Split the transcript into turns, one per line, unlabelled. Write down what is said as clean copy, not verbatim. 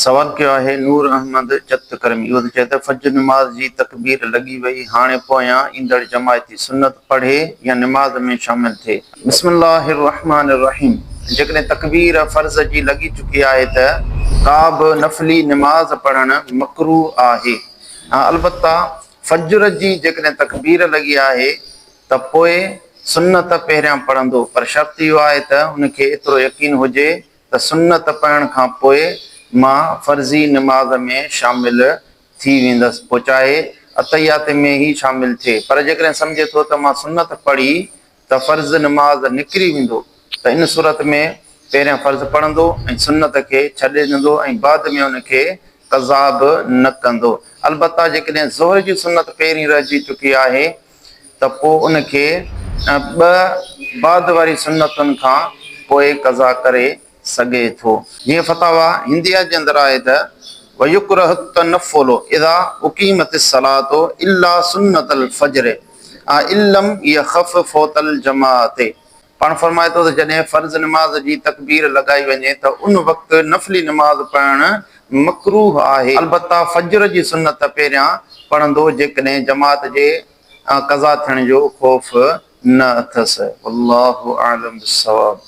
सवाल कयो आहे नूर अहमद चत करमी। इहो चए त फजर नमाज जी तकबीर लगी वई, हाणे पोयां ईंदड़ जमायती सुन्नत पढ़े या नमाज में शामिल थे। बिस्मिल्लाहिर रहमानिर रहीम। जेकॾहिं तकबीर फर्ज़ जी लगी चुकी आहे त का बि नफ़ली नमाज पढ़ण मकरूह आहे। अलबत्ता फजर जी जेकॾहिं तकबीर लगी आहे त पोइ सुन्नत पहिरियां पढ़ंदो, पर शर्त इहो आहे त हुनखे एतिरो यकीन हुजे त सुन्नत पढ़ण खां पोइ मां फर्ज़ी नमाज में शामिल थी वेंदसि, पोइ चाहे अतहियात में ही शामिल थिए। पर जेकॾहिं सम्झे थो त मां सुन्नत पढ़ी त फर्ज़ नमाज निकिरी वेंदो, त इन सूरत में पहिरियां फर्ज़ पढ़ंदो ऐं सुन्नत खे छॾे ॾींदो ऐं बाद में उनखे क़ज़ा बि न कंदो। अलबत्ता जेकॾहिं ज़ोहर जी सुन्नत पहिरीं रहिजी चुकी आहे त पोइ उनखे ॿ बाद वारी सुन्नतुनि खां पोइ क़ज़ा करे सघे थो। जीअं फतावा हिंदिया जे अंदरि आहे त वयुकरह तनफ़ुलु इज़ा उक़ीमतिस सलातो इल्ला सुन्नतल फज्र इल्लम यख़फ़ फ़ौतल जमाअत। पाण फरमाए थो त जॾहिं फर्ज़ नमाज जी तकबीर लॻाई वञे त उन वक़्तु नफ़ली नमाज पढ़णु मकरूह आहे। अलबत्ता फजर जी सुन्नत पहिरियां पढ़ंदो जेकॾहिं जमात जे क़ज़ा थियण जो ख़ौफ़ न अथसि। वल्लाहु आलम बिस्सवाब।